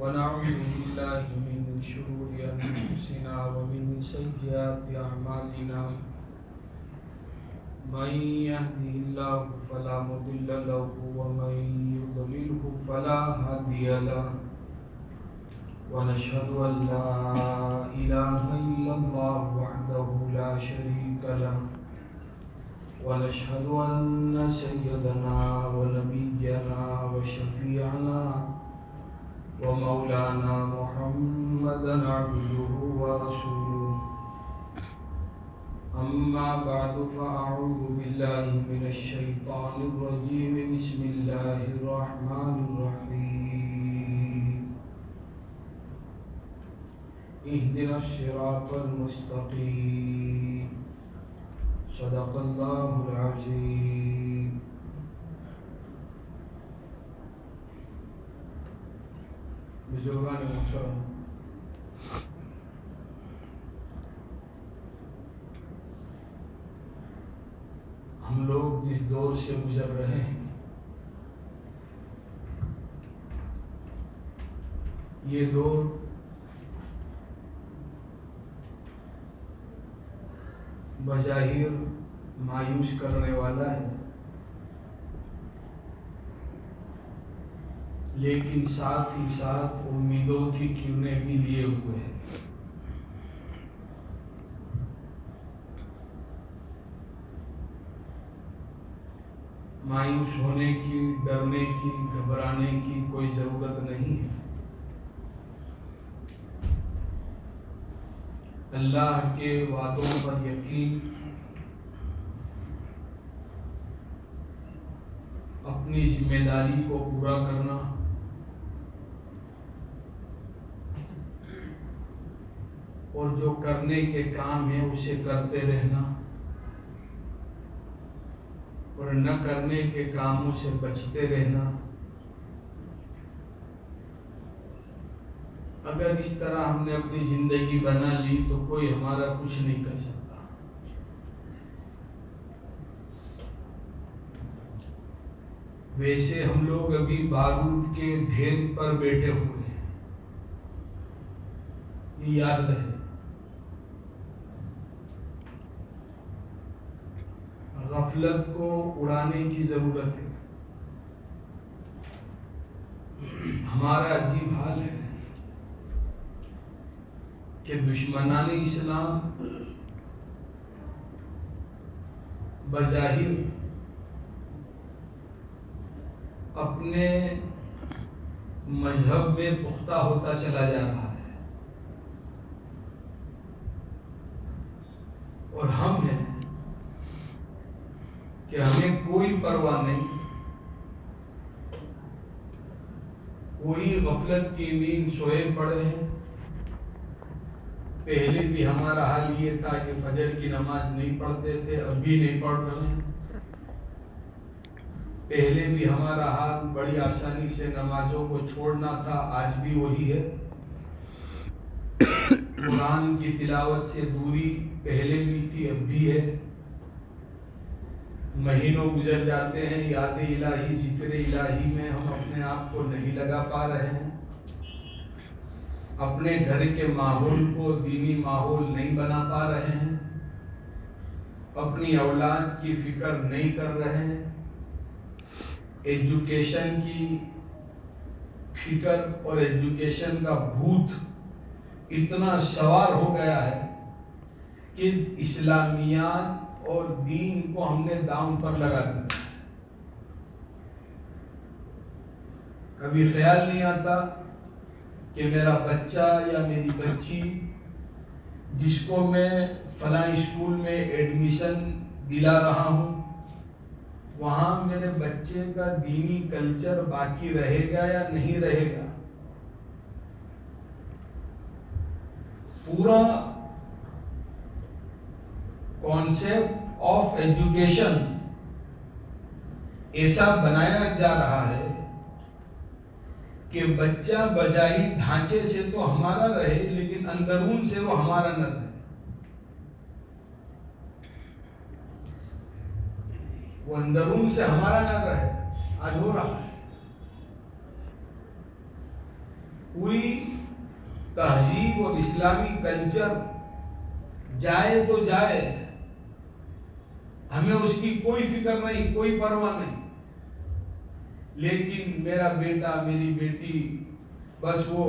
ونعوذ بالله من شرور أنفسنا ومن سيئات أعمالنا من يهده الله فلا مضل له ومن يضلله فلا هادي له ونشهد أن لا إله إلا الله وحده لا شريك له ونشهد أن سيدنا ونبينا وشفيعنا ومولانا محمدا عبده ورسوله أما بعد فأعوذ بالله من الشيطان الرجيم بسم الله الرحمن الرحيم اهدنا الصراط المستقيم صدق الله العظيم بزرگان محترم، ہم لوگ جس دور سے گزر رہے ہیں یہ دور بظاہر مایوس کرنے والا ہے، لیکن ساتھ ہی ساتھ امیدوں کی کرنیں بھی لیے ہوئے ہیں۔ مایوس ہونے کی، ڈرنے کی، گھبرانے کی کوئی ضرورت نہیں ہے۔ اللہ کے وعدوں پر یقین، اپنی ذمہ داری کو پورا کرنا اور جو کرنے کے کام ہے اسے کرتے رہنا اور نہ کرنے کے کاموں سے بچتے رہنا، اگر اس طرح ہم نے اپنی زندگی بنا لی تو کوئی ہمارا کچھ نہیں کر سکتا۔ ویسے ہم لوگ ابھی بارود کے ڈھیر پر بیٹھے ہوئے ہیں، یہ یاد رہے۔ غفلت کو اڑانے کی ضرورت ہے۔ ہمارا عجیب حال ہے کہ دشمنان اسلام بظاہر اپنے مذہب میں پختہ ہوتا چلا جا رہا ہے، اور ہم ہیں کہ ہمیں کوئی پرواہ نہیں، کوئی غفلت کی نیند سوئے پڑے ہیں۔ پہلے بھی ہمارا حال یہ تھا کہ فجر کی نماز نہیں پڑھتے تھے، اب بھی نہیں پڑھ رہے ہیں۔ پہلے بھی ہمارا حال بڑی آسانی سے نمازوں کو چھوڑنا تھا، آج بھی وہی ہے۔ قرآن کی تلاوت سے دوری پہلے بھی تھی، اب بھی ہے۔ مہینوں گزر جاتے ہیں، یاد الہی، ذکر الہی میں ہم اپنے آپ کو نہیں لگا پا رہے ہیں، اپنے گھر کے ماحول کو دینی ماحول نہیں بنا پا رہے ہیں، اپنی اولاد کی فکر نہیں کر رہے ہیں، ایجوکیشن کی فکر اور ایجوکیشن کا بھوت اتنا سوار ہو گیا ہے کہ اسلامیات اور دین کو ہم نے داؤں پر لگا دیا۔ کبھی خیال نہیں آتا کہ میرا بچہ یا میری بچی جس کو میں فلاں اسکول میں ایڈمیشن دلا رہا ہوں، وہاں میرے بچے کا دینی کلچر باقی رہے گا یا نہیں رہے گا۔ پورا کانسیپٹ آف ایجوکیشن ایسا بنایا جا رہا ہے کہ بچہ بظاہر ڈھانچے سے تو ہمارا رہے، لیکن اندرون سے وہ ہمارا نہ رہے۔ وہ اندرون سے ہمارا نہ رہے، آج ہو رہا ہے۔ پوری تہذیب اور اسلامی کلچر جائے تو جائے، ہمیں اس کی کوئی فکر نہیں، کوئی پرواہ نہیں، لیکن میرا بیٹا میری بیٹی بس وہ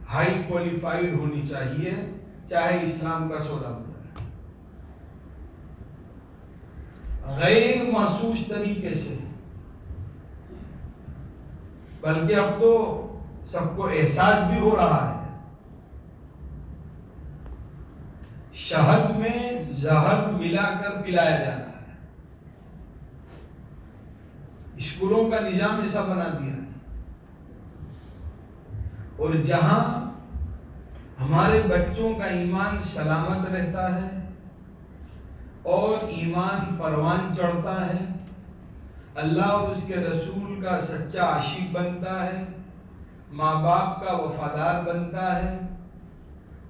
ہائی کوالیفائڈ ہونی چاہیے، چاہے اسلام کا سودا ہو جائے، غیر محسوس طریقے سے، بلکہ اب تو سب کو احساس بھی ہو رہا ہے، شہد میں زہر ملا کر پلایا جا رہا ہے، اسکولوں کا نظام ایسا بنا دیا ہے، اور جہاں ہمارے بچوں کا ایمان سلامت رہتا ہے اور ایمان پروان چڑھتا ہے، اللہ اور اس کے رسول کا سچا عاشق بنتا ہے، ماں باپ کا وفادار بنتا ہے،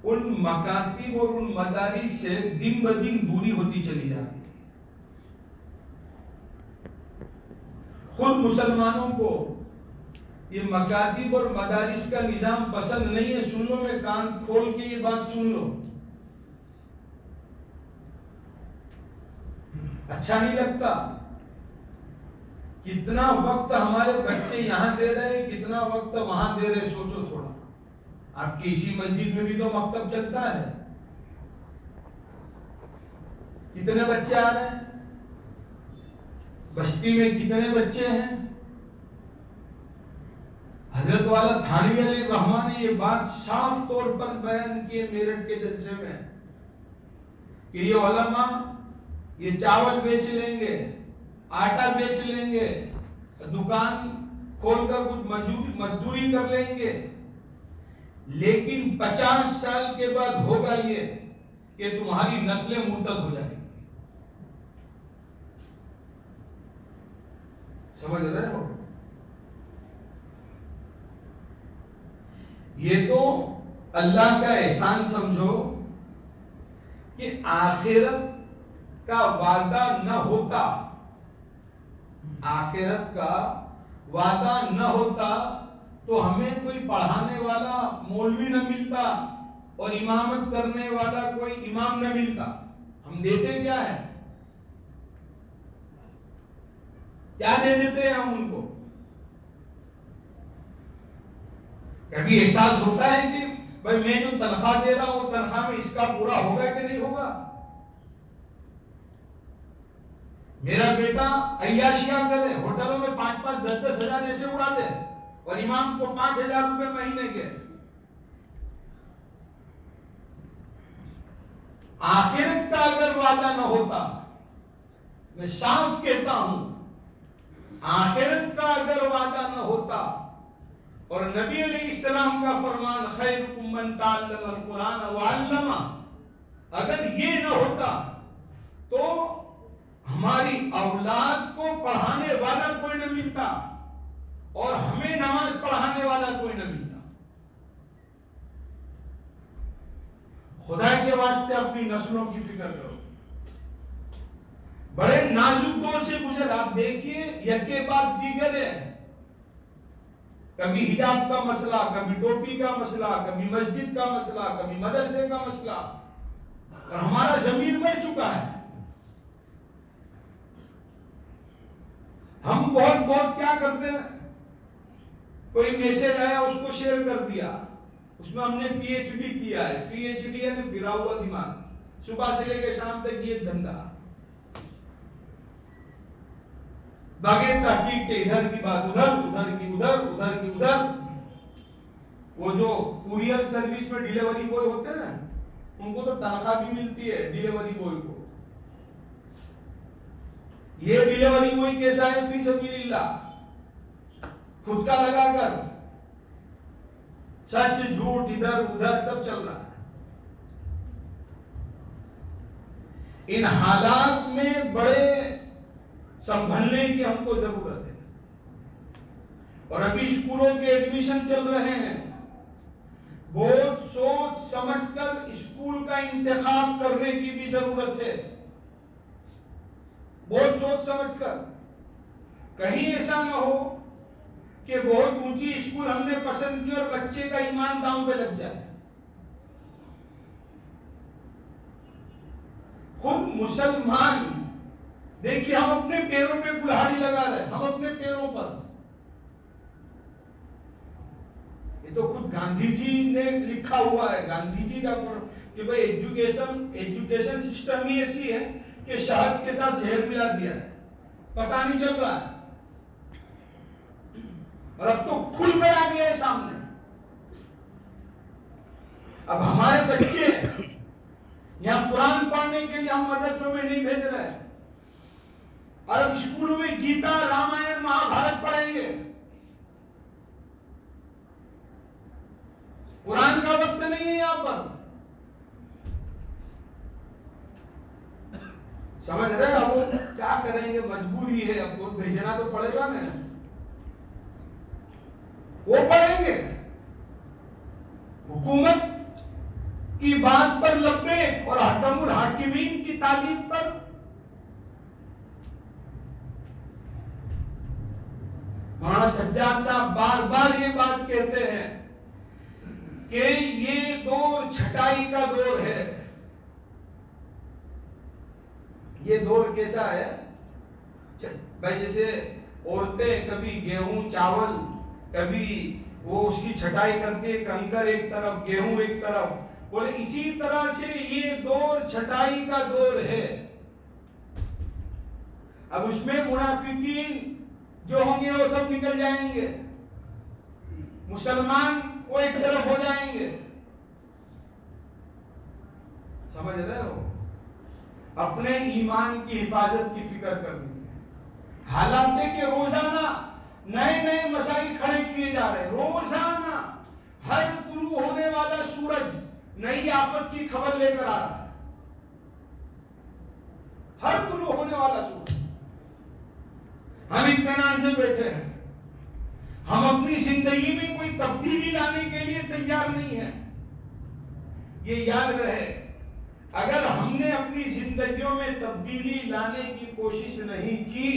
ان مکاتب اور ان مدارس سے دن بدن دوری ہوتی چلی جاتی ہے۔ خود مسلمانوں کو یہ مکاتب اور مدارس کا نظام پسند نہیں ہے، سن لو، میں کان کھول کے یہ بات سن لو، اچھا نہیں لگتا۔ کتنا وقت ہمارے بچے یہاں دے رہے، کتنا وقت وہاں دے رہے، سوچو تھوڑا۔ آپ کی اسی مسجد میں بھی تو مکتب چلتا ہے، کتنے بچے آ رہے ہیں، بستی میں کتنے بچے ہیں۔ حضرت والا تھانوی علیہ الرحمہ نے یہ بات صاف طور پر بیان کی میرٹھ کے جلسے میں کہ یہ علماء یہ چاول بیچ لیں گے، آٹا بیچ لیں گے، دکان کھول کر کچھ مزدوری کر لیں گے، لیکن 50 سال کے بعد ہوگا یہ کہ تمہاری نسلیں مرتد ہو جائیں گی۔ سمجھ رہے ہو؟ یہ تو اللہ کا احسان سمجھو کہ آخرت کا وعدہ نہ ہوتا، آخرت کا وعدہ نہ ہوتا تو ہمیں کوئی پڑھانے والا مولوی نہ ملتا اور امامت کرنے والا کوئی امام نہ ملتا۔ ہم دیتے کیا ہے؟ کیا دے دیتے ہیں ہم ان کو؟ کبھی احساس ہوتا ہے کہ بھائی میں جو تنخواہ دے رہا ہوں تنخواہ میں اس کا پورا ہوگا کہ نہیں ہوگا؟ میرا بیٹا عیاشیاں کرے، ہوٹلوں میں 5-5 10-10 ہزار ایسے اڑا دے اور امام کو 5,000 روپے مہینے کے۔ آخرت کا اگر وعدہ نہ ہوتا، میں صاف کہتا ہوں، آخرت کا اگر وعدہ نہ ہوتا اور نبی علیہ السلام کا فرمان خیرکم من تعلم القرآن وعلمہ، اگر یہ نہ ہوتا تو ہماری اولاد کو پڑھانے والا کوئی نہ ملتا اور ہمیں نماز پڑھانے والا کوئی نہ ملتا۔ خدا کے واسطے اپنی نسلوں کی فکر کرو، بڑے نازک دور سے گزر، آپ دیکھیے یکے بعد دیگر ہے، کبھی حجاب کا مسئلہ، کبھی ٹوپی کا مسئلہ، کبھی مسجد کا مسئلہ، کبھی مدرسے کا مسئلہ، اور ہمارا زمین بڑھ چکا ہے۔ ہم بہت کیا کرتے ہیں، کوئی میسج آیا اس کو شیئر کر دیا، اس میں ہم نے پی ایچ ڈی کیا ہے، پی ایچ ڈی یعنی پھرا ہوا دماغ، صبح سے لے کے شام تک یہ دھندا، بغیر تحقیق کے ادھر کی بات ادھر، ادھر کی ادھر، ادھر کی ادھر۔ وہ جو کوریئر سروس میں ڈیلیوری بوائے ہوتے ہیں نا، ان کو تو تنخواہ بھی ملتی ہے ڈیلیوری بوائے کو۔ یہ ڈیلیوری بوائے کیسا ہے؟ فی سبیل اللہ، خود کا لگا کر سچ جھوٹ ادھر ادھر سب چل رہا ہے۔ ان حالات میں بڑے سنبھلنے کی ہم کو ضرورت ہے، اور ابھی اسکولوں کے ایڈمیشن چل رہے ہیں، بہت سوچ سمجھ کر اسکول کا انتخاب کرنے کی بھی ضرورت ہے، بہت سوچ سمجھ کر۔ کہیں ایسا نہ ہو کہ بہت اونچی اسکول ہم نے پسند کی اور بچے کا ایمان داؤں پہ لگ جائے. خود مسلمان دیکھیے ہم اپنے پیروں پہ کلہاڑی لگا رہے ہیں, ہم اپنے پیروں پر. یہ تو خود گاندھی جی نے لکھا ہوا ہے, گاندھی جی کا کہ بھائی ایجوکیشن سسٹم ہی ایسی ہے کہ شہد کے ساتھ زہر ملا دیا ہے, پتہ نہیں چل رہا ہے. اور اب تو کھل کر آ گیا ہے سامنے. اب ہمارے بچے یہاں قرآن پڑھنے کے لیے ہم مدرسوں میں نہیں بھیج رہے ہیں, اور اب اسکولوں میں گیتا, رامائن, مہا بھارت پڑھیں گے. قرآن کا وقت نہیں ہے یہاں پر. سمجھ رہے ہو کیا کریں گے, مجبوری ہے, اب تو بھیجنا تو پڑے گا نا. وہ پڑھیں گے حکومت کی بات پر لبیک اور حکم الحاکمین کی تعلیم پر. مولانا سجاد صاحب بار بار یہ بات کہتے ہیں کہ یہ دور چھٹائی کا دور ہے. یہ دور کیسا ہے بھائی, جیسے عورتیں کبھی گیہوں چاول, کبھی وہ اس کی چھٹائی کرتی ہے, کنکر ایک طرف گیہوں ایک طرف, بولے اسی طرح سے یہ دور چھٹائی کا دور ہے. اب اس میں منافقین جو ہوں گے وہ سب نکل جائیں گے, مسلمان وہ ایک طرف ہو جائیں گے. سمجھ رہے ہو, اپنے ایمان کی حفاظت کی فکر کرنی ہے. حالانکہ کہ روزانہ نئے نئے مسائل کھڑے کیے جا رہے ہیں. روزانہ ہر طلوع ہونے والا سورج نئی آفت کی خبر لے کر آ رہا ہے. ہر طلوع ہونے والا سورج. ہم اطمینان سے بیٹھے ہیں, ہم اپنی زندگی میں کوئی تبدیلی لانے کے لیے تیار نہیں ہیں. یہ یاد رہے, اگر ہم نے اپنی زندگیوں میں تبدیلی لانے کی کوشش نہیں کی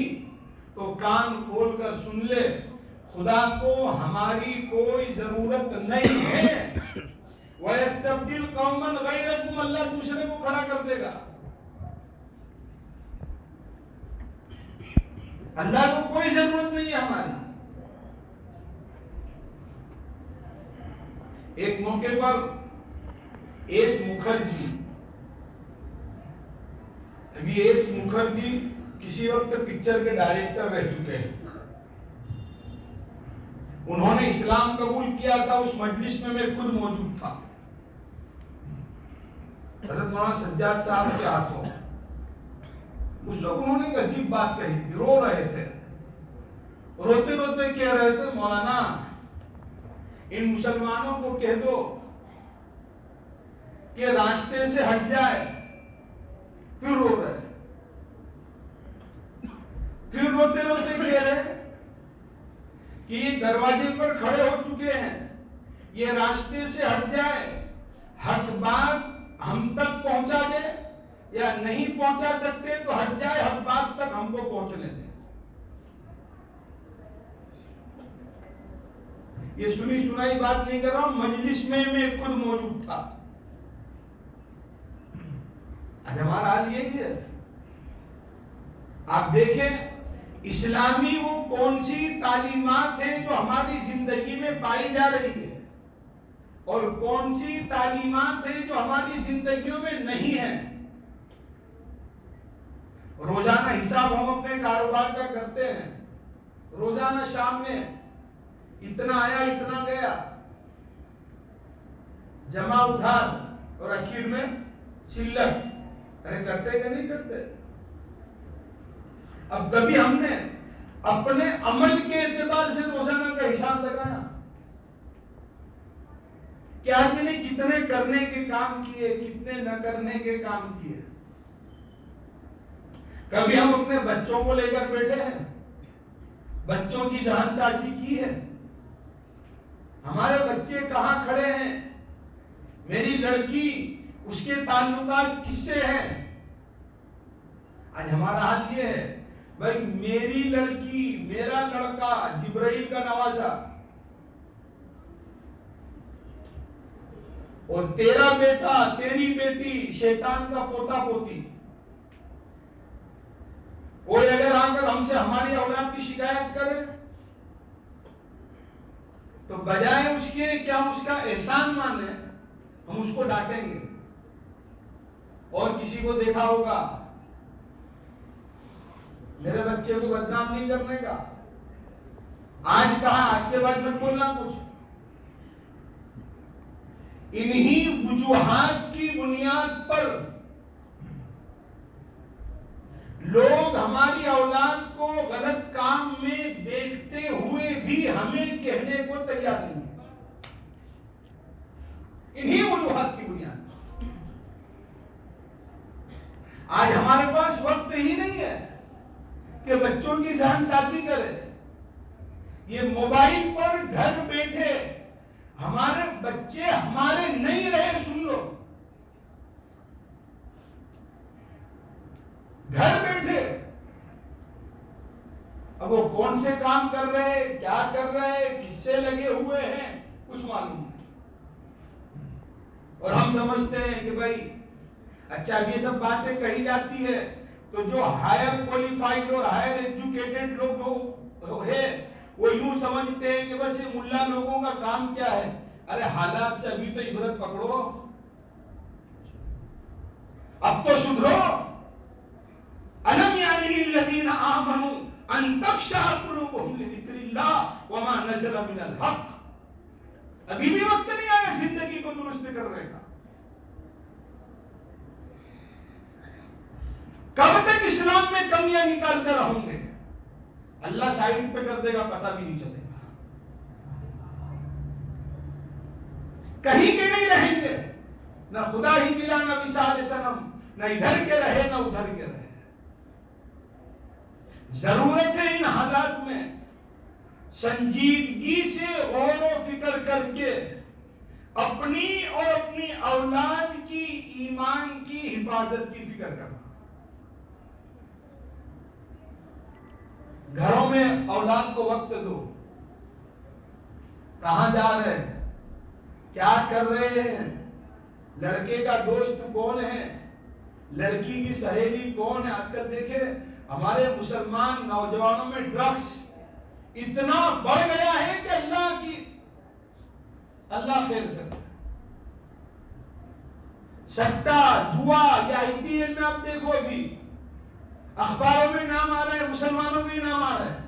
تو کان کھول کر سن لے, خدا کو ہماری کوئی ضرورت نہیں ہے. وَيَسْتَبْدِلْ قَوْمًا غَيْرَكُمْ, اللہ دوسرے کو کھڑا کر دے گا. اللہ کو کوئی ضرورت نہیں ہے ہماری. ایک موقع پر ایس مکھرجی, ابھی ایس مکھرجی کسی وقت پکچر کے ڈائریکٹر رہ چکے ہیں. انہوں نے اسلام قبول کیا تھا, اس مجلس میں میں خود موجود تھا. حضرت مولانا سجاد صاحب کے ہاتھوں اس وقت انہوں نے ایک عجیب بات کہی تھی. رو رہے تھے, روتے روتے کہہ رہے تھے, مولانا ان مسلمانوں کو کہہ دو کہ راستے سے ہٹ جائے. پھر رو رہے, پھر روتے روتے کہہ رہے کہ یہ دروازے پر کھڑے ہو چکے ہیں, یہ راستے سے ہٹ جائے, حق بات ہم تک پہنچا دے, یا نہیں پہنچا سکتے تو ہٹ جائے, حق بات تک ہم کو پہنچنے دے. یہ سنی سنائی بات نہیں کر رہا ہوں, مجلس میں خود موجود تھا. آج ہمارا حال یہی ہے. آپ دیکھیں اسلامی وہ کون سی تعلیمات ہیں جو ہماری زندگی میں پائی جا رہی ہے, اور کون سی تعلیمات ہیں جو ہماری زندگیوں میں نہیں ہیں. روزانہ حساب ہم اپنے کاروبار کا کرتے ہیں. روزانہ شام میں اتنا آیا اتنا گیا, جمع ادھار, اور اخیر میں شلت. ارے کرتے کہ نہیں کرتے؟ اب کبھی ہم نے اپنے عمل کے اعتبار سے روزانہ کا حساب لگایا کہ آدمی نے کتنے کرنے کے کام کیے, کتنے نہ کرنے کے کام کیے. کبھی ہم اپنے بچوں کو لے کر بیٹھے ہیں, بچوں کی ذہن سازی کی ہے, ہمارے بچے کہاں کھڑے ہیں, میری لڑکی اس کے تعلقات کس سے ہیں. آج ہمارا حال یہ ہے, بھائی میری لڑکی، میرا لڑکا جبرائیل کا نواسا، اور تیرا بیٹا تیری بیٹی شیطان کا پوتا پوتی، کوئی اگر آ کر ہم سے ہماری اولاد کی شکایت کرے تو بجائے اس کے کہ ہم اس کا احسان مانیں، ہم اس کو ڈانٹیں گے. اور کسی کو دیکھا ہوگا میرے بچے کو بدنام نہیں کرنے کا، آج کہا آج کے بعد مت بولنا کچھ. انہی وجوہات کی بنیاد پر لوگ ہماری اولاد کو غلط کام میں دیکھتے ہوئے بھی ہمیں کہنے کو تیار نہیں ہے. انہی وجوہات کی بنیاد پر آج ہمارے پاس وقت ہی نہیں ہے کہ بچوں کی ذہن سازی کرے. یہ موبائل پر گھر بیٹھے ہمارے بچے ہمارے نہیں رہے. سن لو، گھر بیٹھے اب وہ کون سے کام کر رہے، کیا کر رہے، کس سے لگے ہوئے ہیں، کچھ معلوم نہیں. اور ہم سمجھتے ہیں کہ بھائی اچھا اب یہ سب باتیں کہی جاتی ہے تو جو ہائر کوالیفائڈ اور ہائر ایجوکیٹڈ لوگ ہے وہ یوں سمجھتے ہیں کہ بس یہ ملا لوگوں کا کام کیا ہے. ارے حالات سے ابھی تو عبرت پکڑو، اب تو سدھرو. الم یعن للذین آمنوا ان تخشع قلوبهم لذکر اللہ وما نزل من الحق. ابھی بھی وقت نہیں آیا زندگی کو درست کرنے کا. کب تک اسلام میں کمیاں نکالتے رہوں گے؟ اللہ سائڈ پہ کر دے گا، پتہ بھی نہیں چلے گا. کہیں کے نہیں رہیں گے، نہ خدا ہی ملا نہ مثال صنم، نہ ادھر کے رہے نہ ادھر کے رہے. ضرورت ہے ان حالات میں سنجیدگی سے غور و فکر کر کے اپنی اور اپنی اولاد کی ایمان کی حفاظت کی فکر کرنا. گھروں میں اولاد کو وقت دو. کہاں جا رہے ہیں، کیا کر رہے ہیں، لڑکے کا دوست کون ہے، لڑکی کی سہیلی کون ہے. آج کل دیکھیں ہمارے مسلمان نوجوانوں میں ڈرگس اتنا بڑھ گیا ہے کہ اللہ خیر کرے. سٹا جوا یا IPL میں آپ دیکھو ابھی اخباروں میں نام آ رہے ہیں، مسلمانوں میں نام آ رہے ہیں.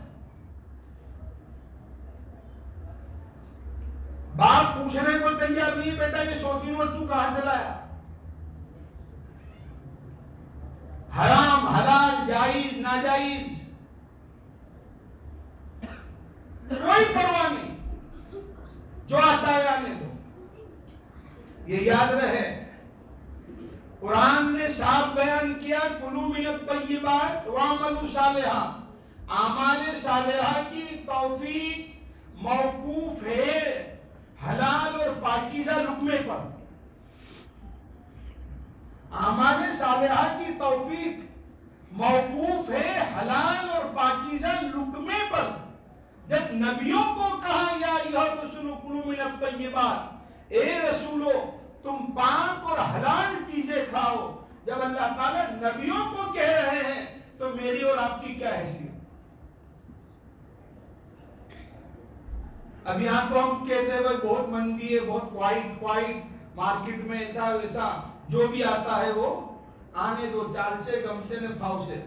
باپ پوچھنے کو تیار نہیں، بیٹا یہ 100 دنوں تو کہاں سے لایا. حرام حلال جائز ناجائز کوئی پرواہ نہیں، جو آتا ہے آنے دو. یہ یاد رہے قرآن نے صاف بیان کیا کلوا من الطیبات واعملوا صالحا. اعمال صالحہ کی توفیق موقوف ہے حلال اور پاکیزہ لقمے پر. اعمال صالحہ کی توفیق موقوف ہے حلال اور پاکیزہ لقمے پر. جب نبیوں کو کہا یا ایھا الرسول کلوا من الطیبات، اے رسولو تم پاک اور حلال چیزیں کھاؤ، جب اللہ تعالیٰ نبیوں کو کہہ رہے ہیں تو میری اور آپ کی کیا حیثیت. اب یہاں تو ہم کہتے ہیں بھائی بہت مندی ہے، بہت کوائٹ مارکیٹ میں ایسا ویسا جو بھی آتا ہے وہ آنے دو، چال سے گم سے نہ پھاؤ سے.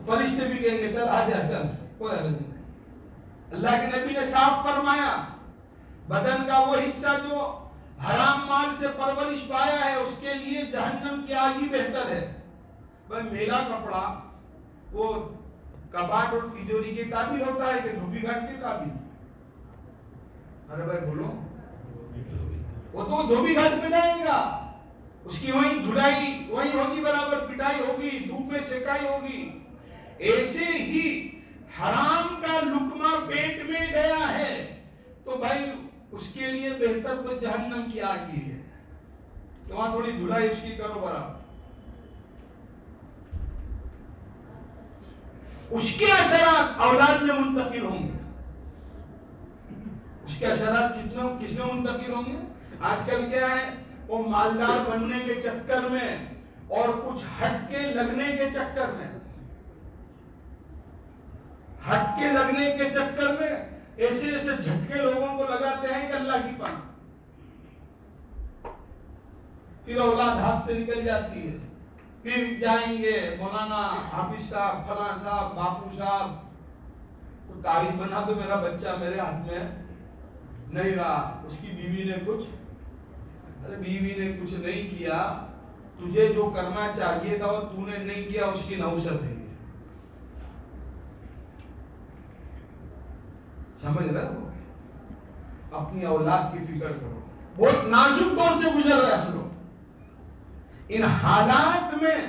فرشتے بھی کہیں گے چل آ جا چل، کوئی حرج نہیں. اللہ کے نبی نے صاف فرمایا بدن کا وہ حصہ جو حرام مال سے پرورش پایا ہے اس کے لیے جہنم کی آگ ہی بہتر ہے. بھائی میرا کپڑا وہ کباٹ اور تجوری کے قابل ہوتا ہے کہ دھوبی گھاٹ کے قابل؟ ارے بھائی بولو، وہ تو دھوبی گھاٹ پہ جائے گا، اس کی وہیں دھلائی وہیں ہوگی، برابر پٹائی ہوگی، دھوپ میں سیکائی ہوگی. ایسے ہی حرام کا لقمہ پیٹ میں گیا ہے تو بھائی اس کے لیے بہتر تو جہنم کی آگ ہی ہے. تو وہاں تھوڑی دھلائی اس کی کرو برابر. اس کے اثرات اولاد میں منتقل ہوں گے. اس کے اثرات کس میں منتقل ہوں گے؟ آج کل کیا ہے، وہ مالدار بننے کے چکر میں اور کچھ ہٹ کے لگنے کے چکر میں ایسے ایسے جھٹکے لوگوں کو لگاتے ہیں کہ اللہ کی پناہ، پھر اولاد ہاتھ سے نکل جاتی ہے. پھر جائیں گے مولانا حافظ صاحب، فلاں صاحب، باپو صاحب کو تعریف بنا دو، میرا بچہ میرے ہاتھ میں نہیں رہا، اس کی بیوی نے کچھ نہیں کیا، تجھے جو کرنا چاہیے تھا وہ تو نے نہیں کیا، اس کی نحوست ہے. سمجھ رہے ہو؟ اپنی اولاد کی فکر کرو. بہت نازک دور سے گزر رہے ہم لوگ. ان حالات میں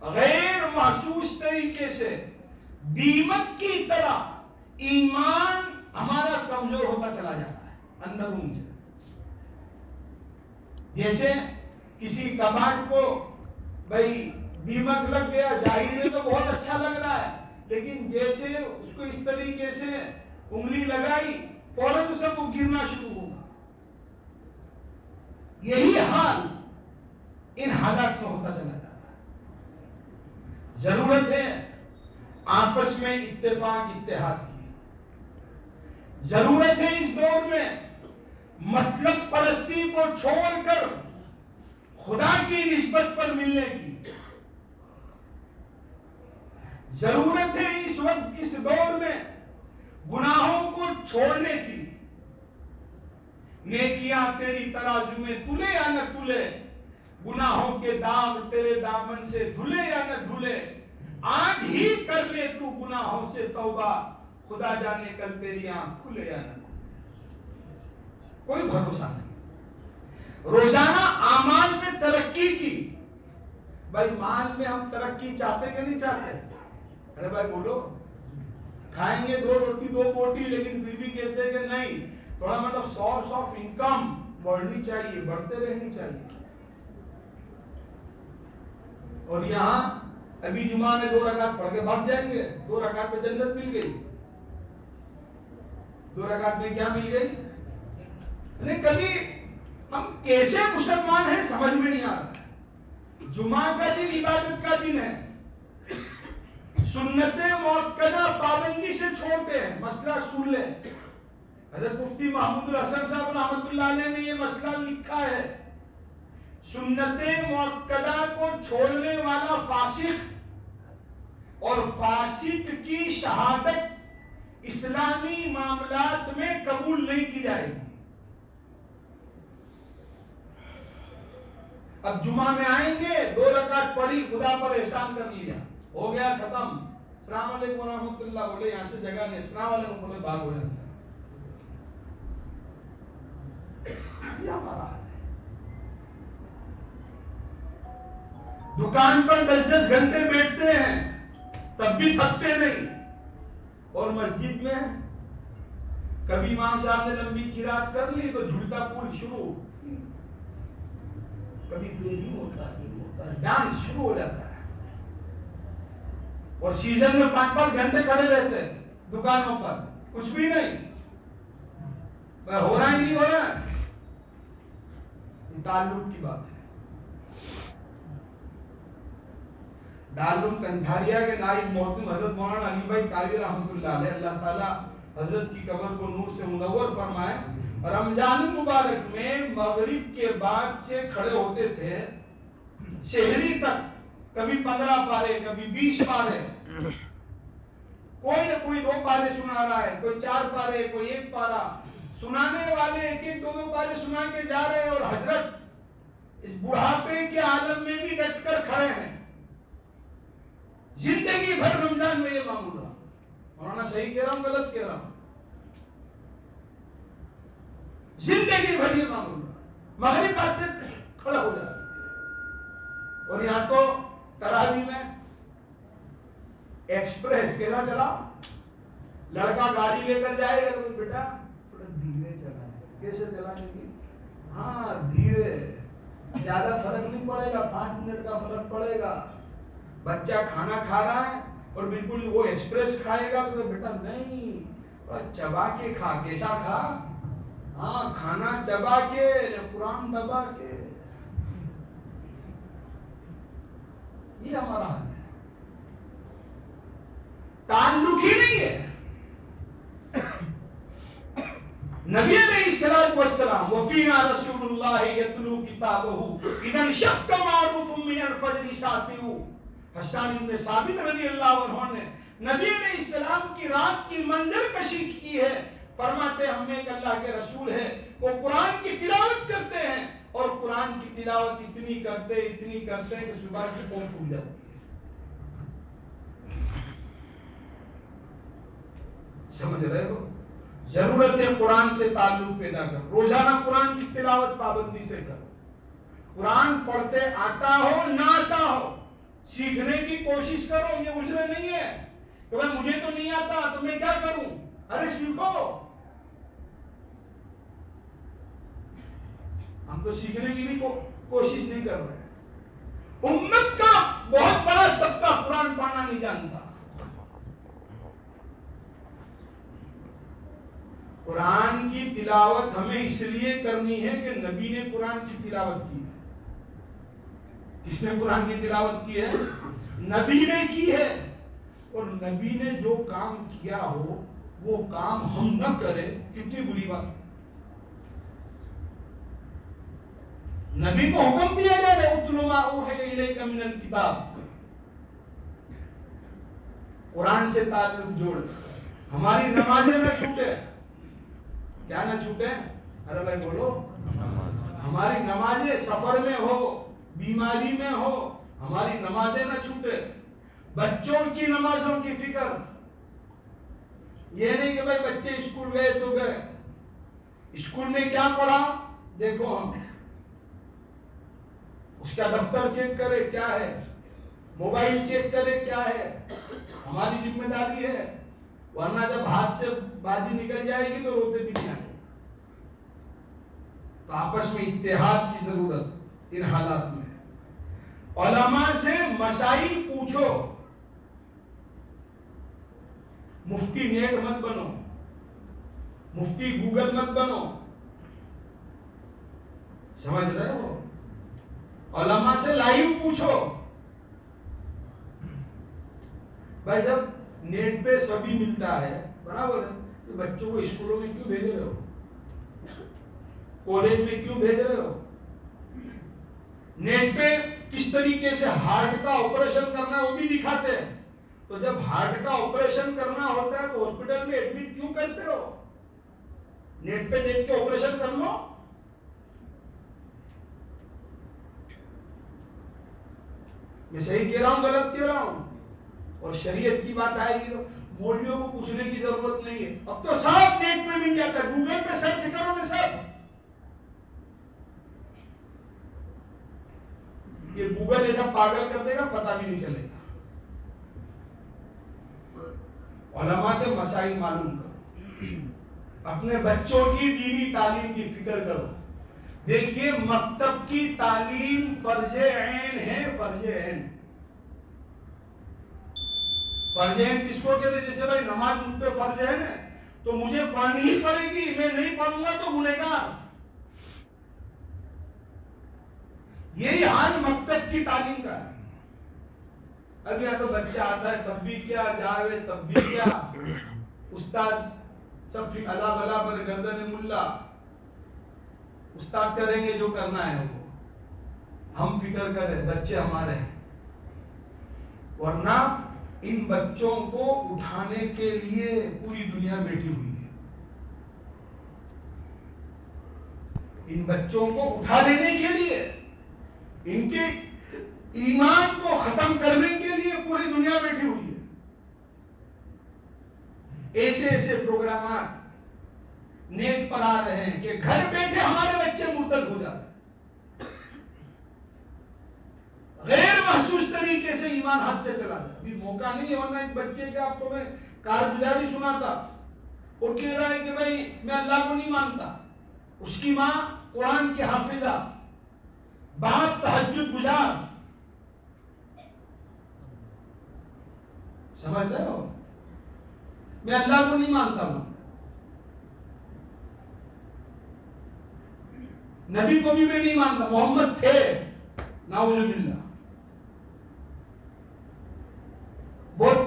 غیر محسوس طریقے سے دیمک کی طرح ایمان ہمارا کمزور ہوتا چلا جاتا ہے اندرون سے. جیسے کسی کباڑ کو بھائی دیمک لگ گیا، ظاہر میں تو بہت اچھا لگ رہا ہے، لیکن جیسے اس کو اس طریقے سے انگلی لگائی فوراً اسے کو گرنا شروع ہوگا. یہی حال ان حالات میں ہوتا چلا جاتا ہے. ضرورت ہے آپس میں اتفاق اتحاد کی. ضرورت ہے اس دور میں مطلب پرستی کو چھوڑ کر خدا کی نسبت پر ملنے کی. ضرورت ہے اس وقت اس دور میں گناہوں کو چھوڑنے کی. نیکیاں تیری ترازو میں تلے یا نہ تلے، گناہوں کے داغ تیرے دامن سے دھلے یا نہ دھلے، آج ہی کر لے تو گناہوں سے توبہ، خدا جانے کل تیری آنکھ کھلے یا نہ کھلے. کوئی بھروسہ نہیں. روزانہ اعمال میں ترقی کی. بھائی مال میں ہم ترقی چاہتے کہ نہیں چاہتے؟ ارے بھائی بولو. کھائیں گے 2 روٹی 2 بوٹی، لیکن پھر بھی کہتے ہیں کہ نہیں، تھوڑا مطلب سورس آف انکم بڑھنی چاہیے، بڑھتے رہنی چاہیے. اور یہاں ابھی جمعہ میں 2 رکعت پڑھ کے بھاگ جائیں گے، 2 رکعت پہ جنت مل گئی. 2 رکعت میں کیا مل گئی؟ نہیں، کبھی ہم کیسے مسلمان ہیں سمجھ میں نہیں آ رہا. جمعہ کا دن عبادت کا دن ہے، سنت مؤکدہ پابندی سے چھوڑتے ہیں. مسئلہ سن لیں، حضرت مفتی محمود الحسن صاحب رحمۃ اللہ علیہ نے یہ مسئلہ لکھا ہے. سنت مؤکدہ کو چھوڑنے والا فاسق، اور فاسق کی شہادت اسلامی معاملات میں قبول نہیں کی جائے گی. اب جمعہ میں آئیں گے، 2 رکعت پڑھی، خدا پر احسان کر لیا، ہو گیا ختم. السلام علیکم ورحمۃ اللہ بولے، یہاں سے جگہ نہیں، السلام علیکم بولے بھاگ ہو جاتا. یہ ہمارا حال ہے. دکان پر 10 گھنٹے بیٹھتے ہیں تب بھی تھکتے نہیں، اور مسجد میں کبھی امام صاحب نے لمبی قرات کر لی تو جھولتا پھول شروع، کبھی نہیں ہوتا ہے، ڈانس شروع ہو جاتا ہے. اور سیزن میں 5 گھنٹے کھڑے رہتے ہیں دکانوں پر، کچھ بھی نہیں، ہو رہا ہی نہیں ہو رہا ہے. تعلق کی بات ہے. دارالعلوم کنتھاریا کے نائب محترم حضرت مولانا علی بھائی قاری رحمۃ اللہ علیہ، اللہ تعالیٰ حضرت کی قبر کو نور سے منور فرمائے، رمضان المبارک میں مغرب کے بعد سے کھڑے ہوتے تھے شہری تک، کبھی 15 پارے، کبھی 20 پارے، کوئی نہ کوئی 2 پارے سنا رہا ہے، کوئی 4 پارے، کوئی 1 پارا. سنانے والے 1-1 2-2 پارے سنا کے جا رہے ہیں، اور حضرت اس بڑھاپے کے عالم میں بھی ڈٹ کر کھڑے ہیں. زندگی بھر رمضان میں یہ معمول رہا. مولانا صحیح کہہ رہا ہوں غلط کہہ رہا ہوں؟ زندگی بھر یہ معمول رہا. مغرب بعد سے کھڑا ہو جاتا. اور یہاں تو تراویح میں ایکسپریس کیسا چلا، لڑکا گاڑی لے کر جائے گا تو بیٹا تھوڑا دھیرے چلانے. کیسے چلانے کی؟ ہاں دھیرے، زیادہ فرق نہیں پڑے گا، 5 منٹ کا فرق پڑے گا. بچہ کھانا کھا رہا ہے، اور بالکل وہ ایکسپریس کھائے گا تو بیٹا نہیں چبا کے کھا. کیسا کھا؟ ہاں کھانا چبا کے, قرآن دبا کے. یہ ہمارا حال ہے, تعلق ہی نہیں ہے. نبی علیہ السلام وفینا رسول اللہ یتلو کتابہ اذا انشق معروف من الفجر ساطع. حسان بن ثابت رضی اللہ عنہ نے نبی علیہ السلام کی رات کی منظر کشی کی ہے. فرماتے ہم ایک اللہ کے رسول ہیں, وہ قرآن کی تلاوت کرتے ہیں اور قرآن کی تلاوت اتنی کرتے ہیں کہ صبح کی پون پھول جاتی ہے. سمجھ رہے ہو؟ ضرورت ہے قرآن سے تعلق پیدا کر. روزانہ قرآن کی تلاوت پابندی سے کر. قرآن پڑھتے آتا ہو نہ آتا ہو, سیکھنے کی کوشش کرو. یہ عذر نہیں ہے کہ بھائی مجھے تو نہیں آتا تو میں کیا کروں. ارے سیکھو. ہم تو سیکھنے کی بھی کوشش نہیں کر رہے. امت کا بہت بڑا طبقہ قرآن پڑھنا نہیں جانتا. قرآن کی تلاوت ہمیں اس لیے کرنی ہے کہ نبی نے قرآن کی تلاوت کی ہے. کس نے قرآن کی تلاوت کی ہے؟ نبی نے کی ہے. اور نبی نے جو کام کیا ہو وہ کام ہم نہ کریں, کتنی بری بات. نبی کو حکم دیا جا رہا ہے اتلو ما اوحی الیک من الکتاب. قرآن سے تعلق جوڑ. ہماری نمازیں نہ چھوٹے. کیا نہ چھوٹے؟ ارے بھائی بولو. ہماری نمازیں سفر میں ہو, بیماری میں ہو, ہماری نمازیں نہ چھوٹے. بچوں کی نمازوں کی فکر. یہ نہیں کہ بھائی بچے اسکول گئے تو گئے, اسکول میں کیا پڑھا دیکھو ہم, اس کا دفتر چیک کرے کیا ہے, موبائل چیک کرے کیا ہے. ہماری ذمہ داری ہے, ورنہ جب ہاتھ سے بازی نکل جائے گی تو روتے بھی نہیں آئے. تو آپس میں اتحاد کی ضرورت ان حالات میں. علماء سے مسائل پوچھو. مفتی نیٹ مت بنو, مفتی گوگل مت بنو. سمجھ رہے ہو؟ علماء سے لائیو پوچھو. بھائی جب نیٹ پہ سبھی ملتا ہے برابر ہے, تو بچوں کو اسکولوں میں کیوں بھیج رہے ہو, کالج میں کیوں بھیج رہے ہو؟ نیٹ پہ کس طریقے سے ہارٹ کا آپریشن کرنا ہے وہ بھی دکھاتے ہیں. تو جب ہارٹ کا آپریشن کرنا ہوتا ہے تو ہاسپٹل میں ایڈمٹ کیوں کرتے ہو؟ نیٹ پہ دیکھ کے آپریشن کر لو. میں صحیح کہہ رہا ہوں غلط کہہ رہا ہوں؟ اور شریعت کی بات آئے گی تو مولویوں کو پوچھنے کی ضرورت نہیں ہے. اب تو سب نیٹ پہ مل جاتا ہے, گوگل پہ سرچ کرو گے سب. یہ گوگل ایسا پاگل کر دے گا پتہ بھی نہیں چلے گا. علماء سے مسائل معلوم کرو, اپنے بچوں کی دینی تعلیم کی فکر کرو. دیکھیے مکتب کی تعلیم فرض عین ہے. فرض عین. فرض عین کس کو کہتے ہیں؟ جیسے بھائی نماز مجھ پہ فرض عین ہے تو مجھے پڑھنی ہی پڑے گی, میں نہیں پڑھوں گا تو گنہگار. یہی حال مکتب کی تعلیم کا ہے. اب یا تو بچہ آتا ہے تب بھی کیا, جاوے تب بھی کیا, استاد سب اللہ بلا پر گردن ملا, استاد کریں گے جو کرنا ہے وہ, ہم فکر کریں بچے ہمارے ہیں. ورنہ ان بچوں کو اٹھانے کے لیے پوری دنیا بیٹھی ہوئی ہے. ان بچوں کو اٹھا لینے کے لیے, ان کے ایمان کو ختم کرنے کے لیے پوری دنیا بیٹھی ہوئی ہے. ایسے ایسے پروگرامات نیٹ پر آ رہے ہیں کہ گھر بیٹھے ہمارے بچے مرتد ہو جاتے ہیں. غیر محسوس طریقے سے ایمان ہاتھ سے چلا جائے. ابھی موقع نہیں ہے, ورنہ ایک بچے کا آپ کو میں کارگزاری سناتا. وہ کہہ رہا ہے کہ بھائی میں اللہ کو نہیں مانتا. اس کی ماں قرآن کی حافظہ, باپ تہجد گزار. سمجھ رہے ہو؟ میں اللہ کو نہیں مانتا ہوں، نبی کو بھی میں نہیں مانتا، محمد تھے نعوذ باللہ. بہت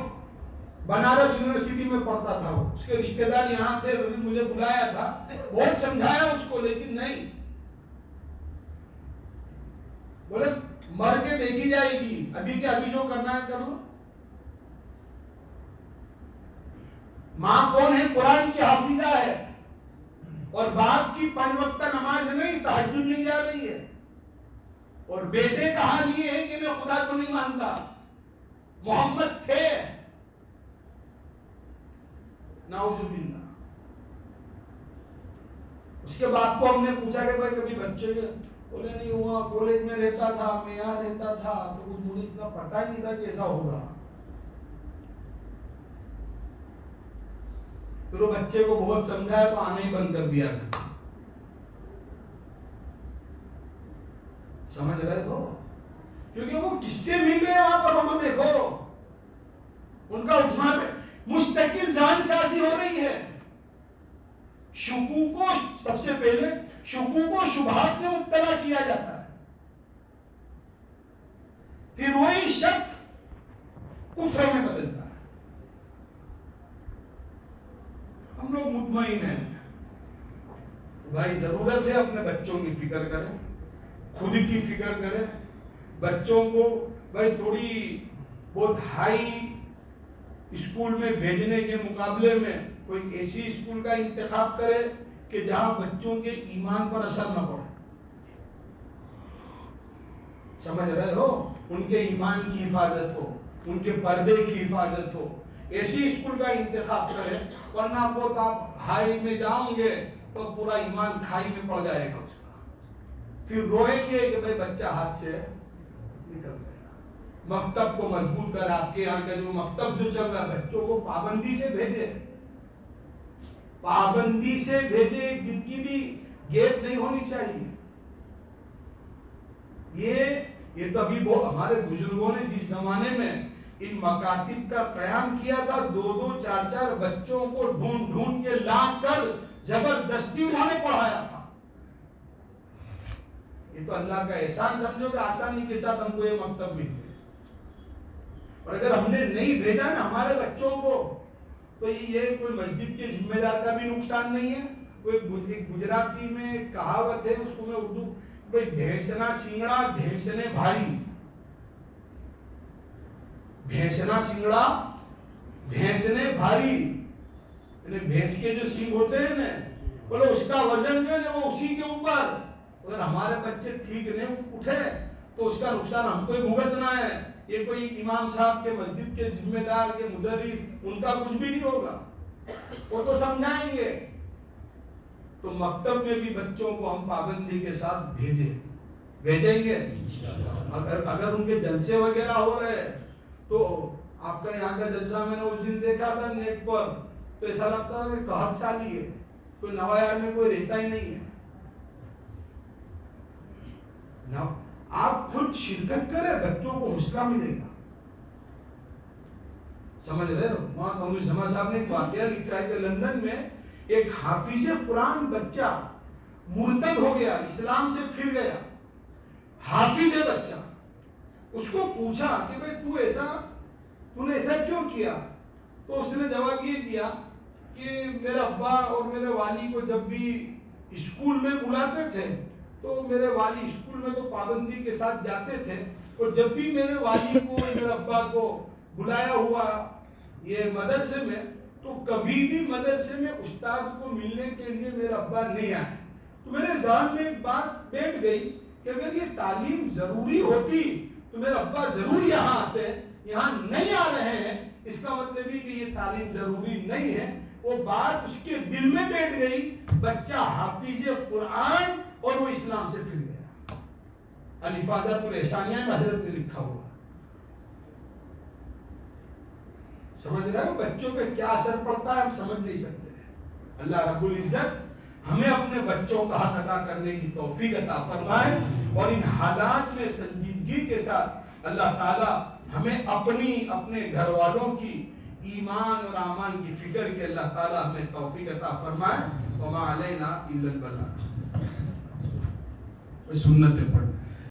بنارس یونیورسٹی میں پڑھتا تھا وہ، اس کے رشتہ دار یہاں تھے، مجھے بلایا تھا، بہت سمجھایا اس کو، لیکن نہیں، بولے مر کے دیکھی جائے گی، ابھی کے ابھی جو کرنا ہے کرو. ماں کون ہے؟ قرآن کی حافظہ ہے، اور باپ کی 5 وقتہ نماز نہیں، تہجد نہیں جا رہی ہے، اور بیٹے کا حال یہ ہے کہ میں خدا کو نہیں مانتا. محمد تھے نعوذ باللہ. اس کے باپ کو ہم نے پوچھا کہ بھائی کبھی بچے کے، بولے نہیں ہوا، کالج میں رہتا تھا، میں یہاں رہتا تھا، تو کچھ مجھے اتنا پتہ ہی نہیں تھا کیسا ہوگا. پھر وہ بچے کو بہت سمجھایا تو آنا ہی بند کر دیا. سمجھ رہے ہو؟ کیونکہ وہ کس سے مل رہے ہیں وہاں پر، ہم دیکھو ان کا اٹھنا مستقل ذہن سازی ہو رہی ہے. شکوک کو سب سے پہلے شکوک و شبہات میں مبتلا کیا جاتا ہے، پھر وہی شک کفر میں بدلتا ہے. ہم لوگ مطمئن ہیں بھائی، ضرورت ہے اپنے بچوں کی فکر کریں، خود کی فکر کریں. بچوں کو بھائی تھوڑی بہت ہائی اسکول میں بھیجنے کے مقابلے میں کوئی ایسی اسکول کا انتخاب کرے کہ جہاں بچوں کے ایمان پر اثر نہ پڑے. سمجھ رہے ہو؟ ان کے ایمان کی حفاظت ہو، ان کے پردے کی حفاظت ہو، ایسی اسکول کا انتخاب کرے. ورنہ بہت آپ ہائی میں جاؤں گے تو پورا ایمان کھائی میں پڑ جائے گا اس کا، پھر روئیں گے کہ بھائی بچہ ہاتھ سے نکل گیا. مکتب کو مضبوط کر، آپ کے یہاں کا جو مکتب جو چل رہا ہے، بچوں کو پابندی سے بھیجے، پابندی سے بھیجے، ایک دن کی بھی گیپ نہیں ہونی چاہیے. یہ تو ابھی ہمارے بزرگوں نے جس زمانے میں ان مکاتب کا قیام کیا تھا، 2-2 4-4 بچوں کو ڈھونڈ ڈھونڈ کے لا کر زبردستی انہوں نے پڑھایا تھا. یہ تو اللہ کا احسان سمجھو کہ آسانی کے ساتھ ہم کو یہ مکتب مل گئے. اور اگر ہم نے نہیں بھیجا نا ہمارے بچوں کو، تو یہ کوئی مسجد کے ذمہ دار کا بھی نقصان نہیں ہے. ایک گجراتی میں ایک کہاوت ہے، اس کو میں اردو بھائی، بھینسنا سنگڑا بھینسنے بھاری. بھینسنا سنگڑا بھینسنے بھاری، یعنی بھینس کے جو سینگ ہوتے ہیں نا، بولو اس کا وزن جو ہے وہ اسی کے اوپر. اگر ہمارے بچے ٹھیک نہیں اٹھے تو اس کا نقصان ہم کو بھگتنا ہے. یہ کوئی امام صاحب کے، مسجد کے ذمہ دار کے، مدرس، ان کا کچھ بھی نہیں ہوگا، وہ تو سمجھائیں گے. تو مکتب میں بھی بچوں کو ہم پابندی کے ساتھ بھیجیں گے. اگر ان کے جلسے وغیرہ ہو رہے تو آپ کا یہاں کا جلسہ میں نے اس دن دیکھا تھا نیٹ پر، تو ایسا لگتا ہے کہ 61 سالی ہے، کوئی نوایار میں کوئی رہتا ہی نہیں ہے. آپ خود شرکت کریں، بچوں کو حوصلہ ملے گا. سمجھ رہے ہو؟ وہاں قومی سما صاحب نے ایک واقعہ لکھا ہے کہ لندن میں ایک حافظ قرآن بچہ مرتد ہو گیا، اسلام سے پھر گیا. حافظ ہے بچہ. اس کو پوچھا کہ بھئی تو نے ایسا کیوں کیا؟ تو اس نے جواب یہ دیا کہ میرے ابا اور میرے والی کو جب بھی اسکول میں بلاتے تھے تو میرے والی اسکول میں تو پابندی کے ساتھ جاتے تھے، اور جب بھی میرے والی کو، میرے ابا کو بلایا ہوا یہ مدرسے میں، تو کبھی بھی مدرسے میں استاد کو ملنے کے لیے میرا ابا نہیں آئے. تو میرے ذہن میں ایک بات بیٹھ گئی کہ اگر یہ تعلیم ضروری ہوتی تو میرے ابا ضرور یہاں آتے، یہاں نہیں آ رہے ہیں، اس کا مطلب یہ کہ یہ تعلیم ضروری نہیں ہے. وہ بات اس کے دل میں بیٹھ گئی. بچہ حافظ قرآن اور وہ اسلام سے پھر گیا. الحفاظت الاحسانیہ میں حضرت نے لکھا ہوا. سمجھ رہے ہو بچوں پہ کیا اثر پڑتا ہے؟ ہم سمجھ نہیں سکتے. اللہ رب العزت ہمیں اپنے بچوں کا حق ادا کرنے کی توفیق عطا فرمائے، اور ان حالات میں سنجیدگی کے ساتھ اللہ تعالی ہمیں اپنے گھر والوں کی ایمان اور اعمال کی فکر کہ اللہ تعالیٰ ہمیں توفیق عطا فرمائے. وما علینا الا البلاغ. سنتیں پڑھ